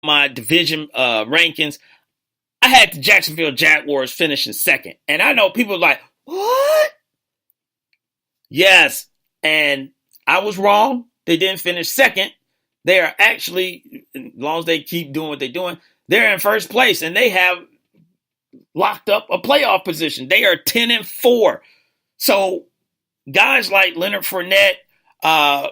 my division rankings, I had the Jacksonville Jaguars finishing second. And I know people are like, what? Yes. And I was wrong. They didn't finish second. They are actually, as long as they keep doing what they're doing, they're in first place. And they have locked up a playoff position. They are 10-4. So guys like Leonard Fournette,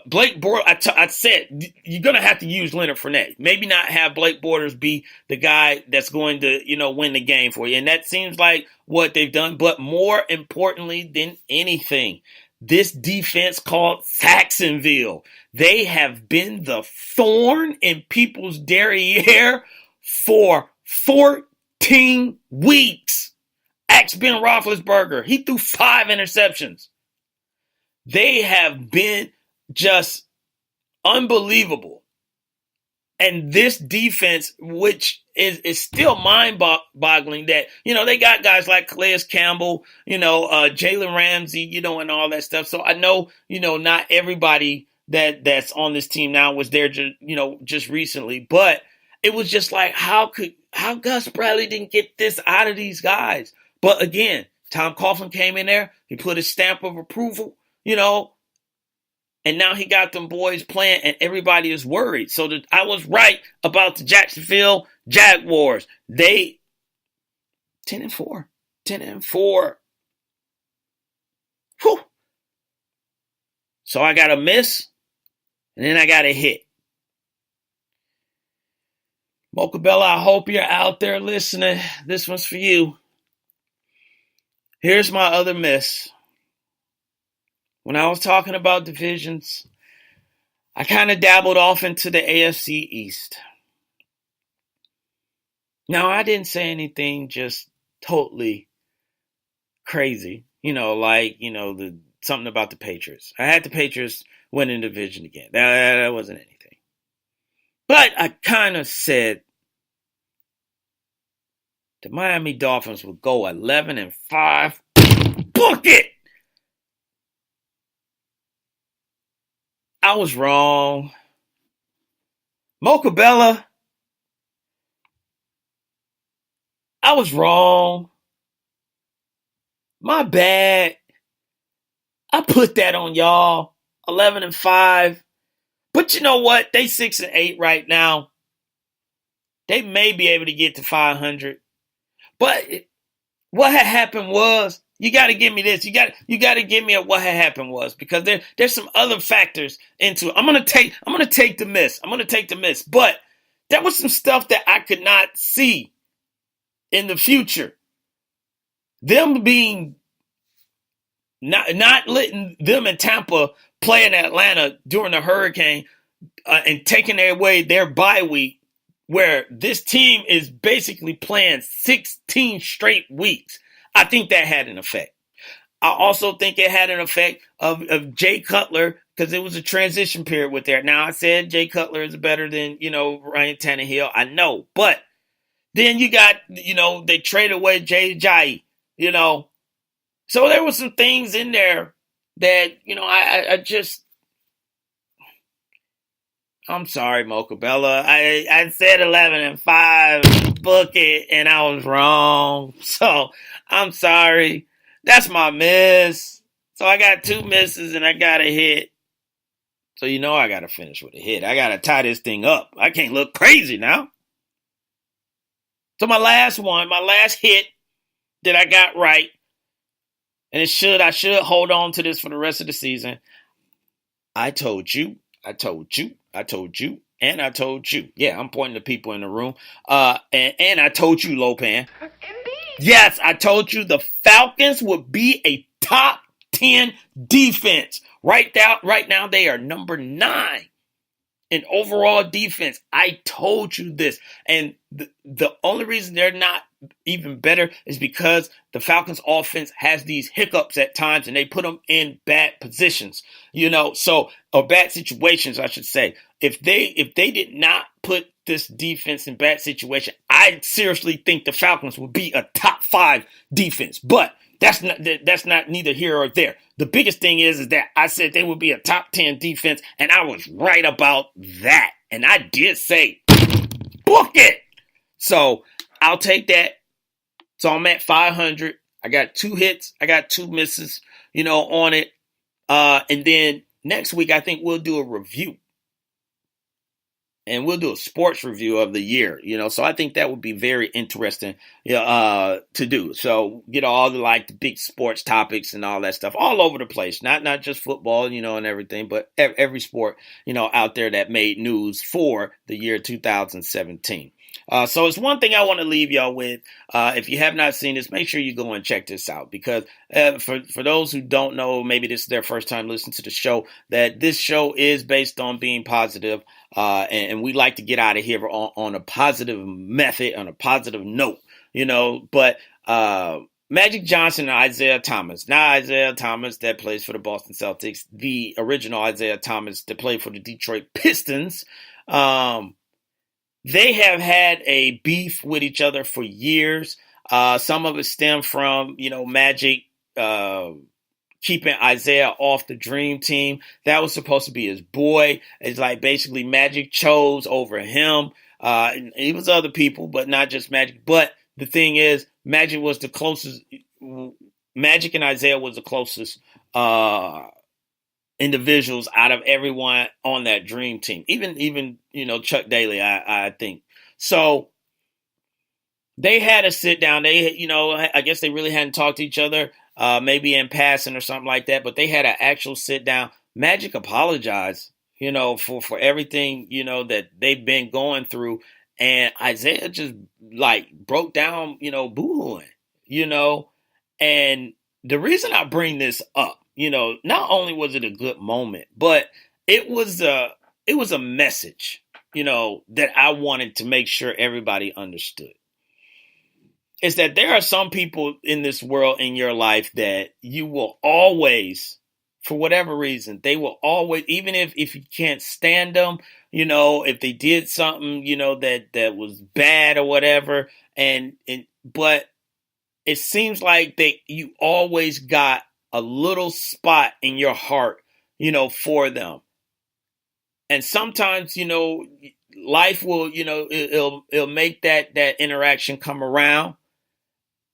Blake Bortles, I said, you're going to have to use Leonard Fournette. Maybe not have Blake Bortles be the guy that's going to, win the game for you. And that seems like what they've done. But more importantly than anything, this defense called Jacksonville, they have been the thorn in people's derriere for 14 weeks. Ask Ben Roethlisberger. He threw 5 interceptions. They have been just unbelievable. And this defense, which is still mind-boggling that, they got guys like Calais Campbell, Jalen Ramsey, and all that stuff. So I know, not everybody that's on this team now was there, just recently. But it was just like, how Gus Bradley didn't get this out of these guys? But again, Tom Coughlin came in there. He put his stamp of approval, and now he got them boys playing and everybody is worried. So I was right about the Jacksonville Jaguars. They 10-4. 10-4. Whew. So I got a miss and then I got a hit. Mocha Bella, I hope you're out there listening. This one's for you. Here's my other miss. When I was talking about divisions, I kind of dabbled off into the AFC East. Now, I didn't say anything just totally crazy, something about the Patriots. I had the Patriots winning the division again. That wasn't anything. But I kind of said the Miami Dolphins would go 11-5. Book it! I was wrong. Mocha Bella, I was wrong. My bad. I put that on y'all. 11-5. But you know what? They 6-8 right now. They may be able to get to 500. But what had happened was, you got to give me this. You got to give me what had happened was, because there's some other factors into it. I'm gonna take the miss. But there was some stuff that I could not see in the future. Them being not letting them in Tampa play in Atlanta during the hurricane and taking away their bye week, where this team is basically playing 16 straight weeks. I think that had an effect. I also think it had an effect of Jay Cutler, because it was a transition period with there. Now, I said Jay Cutler is better than, Ryan Tannehill. I know. But then you got, they traded away Jay Ajayi, So there were some things in there that, I just, I'm sorry, Mocha Bella. I said 11-5, book it, and I was wrong. So I'm sorry. That's my miss. So I got 2 misses and I got a hit. So I got to finish with a hit. I got to tie this thing up. I can't look crazy now. So my last hit that I got right, and I should hold on to this for the rest of the season. I told you. And I told you. Yeah, I'm pointing to people in the room. And I told you, Lopan. Indeed. Yes, I told you the Falcons would be a top 10 defense. Right now, they are number 9 in overall defense. I told you this. And the only reason they're not even better is because the Falcons offense has these hiccups at times and they put them in bad positions, or bad situations, I should say. If they did not put this defense in bad situation, I seriously think the Falcons would be a top 5 defense. But that's not neither here or there. The biggest thing is that I said they would be a top 10 defense, and I was right about that. And I did say Book it. So I'll take that. So I'm at 500. I got 2 hits. I got 2 misses, on it. And then next week, I think we'll do a review. And we'll do a sports review of the year, So I think that would be very interesting to do. So, all the big sports topics and all that stuff all over the place. Not just football, and everything, but every sport, out there that made news for the year 2017. So it's one thing I want to leave y'all with. If you have not seen this, make sure you go and check this out, because for those who don't know, maybe this is their first time listening to the show, that this show is based on being positive. And we like to get out of here on a positive method, on a positive note, but Magic Johnson and Isaiah Thomas, not Isaiah Thomas that plays for the Boston Celtics, the original Isaiah Thomas that played for the Detroit Pistons, they have had a beef with each other for years. Some of it stemmed from, Magic keeping Isaiah off the dream team. That was supposed to be his boy. It's basically Magic chose over him. He was other people, but not just Magic. But the thing is, Magic was the closest. Magic and Isaiah was the closest individuals out of everyone on that dream team. Even Chuck Daly, I think. So they had a sit down. They, I guess they really hadn't talked to each other, maybe in passing or something like that. But they had an actual sit down. Magic apologized, for everything, that they've been going through. And Isaiah just broke down, boo-hooing, And the reason I bring this up, not only was it a good moment, but it was a message, that I wanted to make sure everybody understood. Is that there are some people in this world, in your life, that you will always, for whatever reason, they will always, even if you can't stand them, if they did something, that was bad or whatever, but it seems like you always got a little spot in your heart, for them. And sometimes, life will, it'll make that interaction come around.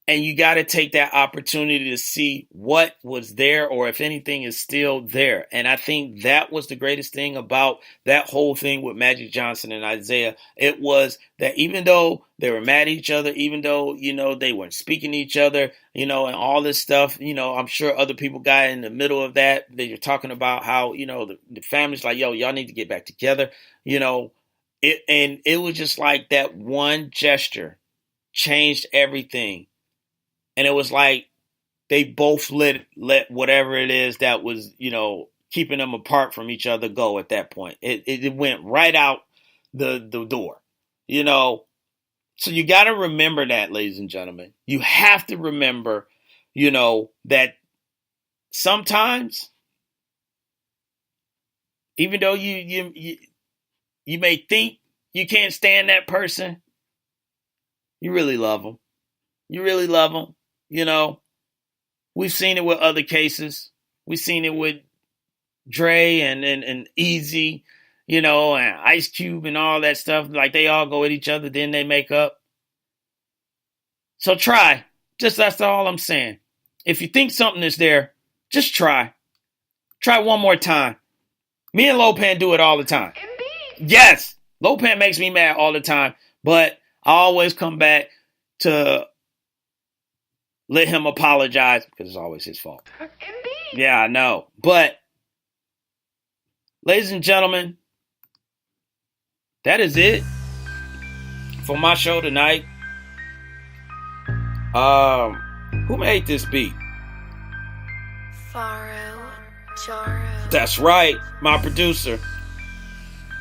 And you got to take that opportunity to see what was there, or if anything is still there. And I think that was the greatest thing about that whole thing with Magic Johnson and Isaiah. It was that even though they were mad at each other, even though, they weren't speaking to each other, and all this stuff, I'm sure other people got in the middle of that. They were talking about how, the family's like, yo, y'all need to get back together, and it was just like that one gesture changed everything. And it was like they both let whatever it is that was, keeping them apart from each other go at that point. It went right out the door, So you got to remember that, ladies and gentlemen. You have to remember, that sometimes, even though you may think you can't stand that person, you really love them. You really love them. We've seen it with other cases. We've seen it with Dre and Easy, and Ice Cube and all that stuff. They all go at each other, then they make up. So try. That's all I'm saying. If you think something is there, just try. Try one more time. Me and Lopan do it all the time. Indeed. Yes. Lopan makes me mad all the time, but I always come back to let him apologize, because it's always his fault. Indeed. Yeah, I know. But, ladies and gentlemen, that is it for my show tonight. Who made this beat? Jaro. That's right, my producer.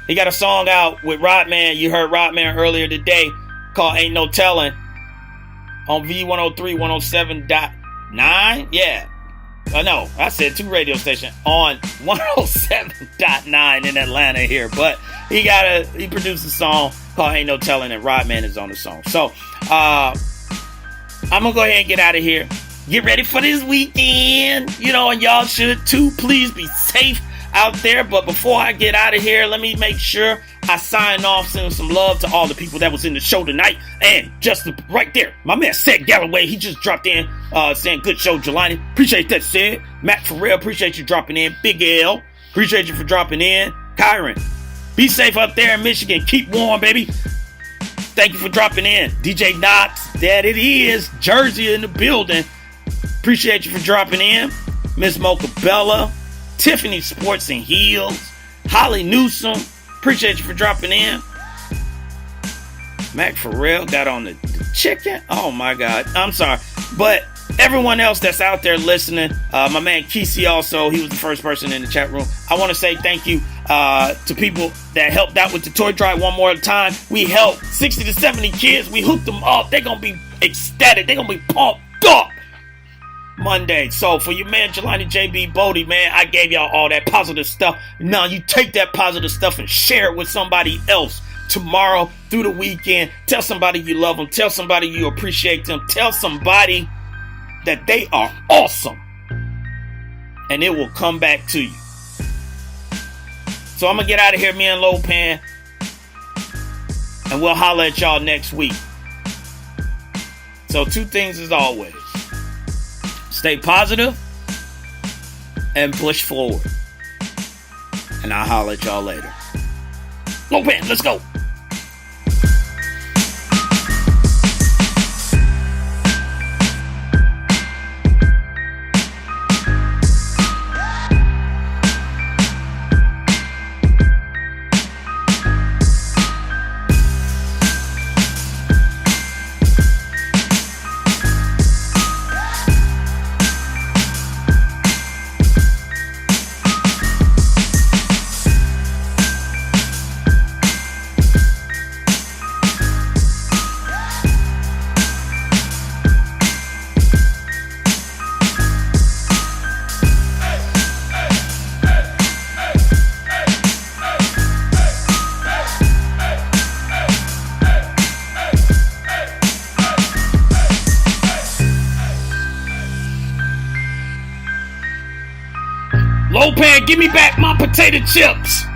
He got a song out with Rodman. You heard Rodman earlier today, called Ain't No Telling. On V103, 107.9? Yeah. No, I said 2 radio stations on 107.9 in Atlanta here. But he produced a song called Ain't No Telling, and Rodman is on the song. So, I'm going to go ahead and get out of here. Get ready for this weekend. And y'all should too. Please be safe out there. But before I get out of here, let me make sure I sign off, sending some love to all the people that was in the show tonight. And just right there, my man Seth Galloway, he just dropped in saying good show, Jelani. Appreciate that, Sid. Matt Farrell, appreciate you dropping in. Big L, appreciate you for dropping in. Kyron, be safe up there in Michigan. Keep warm, baby. Thank you for dropping in. DJ Knox, that it is. Jersey in the building. Appreciate you for dropping in. Miss Mocha Bella, Tiffany Sports and Heels, Holly Newsom, appreciate you for dropping in. Mac Farrell got on the chicken. Oh my God, I'm sorry. But everyone else that's out there listening, my man Kesey also, he was the first person in the chat room. I want to say thank you to people that helped out with the toy drive one more time. We helped 60 to 70 kids. We hooked them up. They're going to be ecstatic. They're going to be pumped up Monday. So for your man Jelani JB Bodie, man, I gave y'all all that positive stuff. Now you take that positive stuff and share it with somebody else tomorrow through the weekend. Tell somebody you love them. Tell somebody you appreciate them. Tell somebody that they are awesome, and it will come back to you. So I'm gonna get out of here, me and Lopan, and we'll holler at y'all next week. So 2 things as always: stay positive and push forward. And I'll holler at y'all later. Lopan, let's go. Lopan, give me back my potato chips.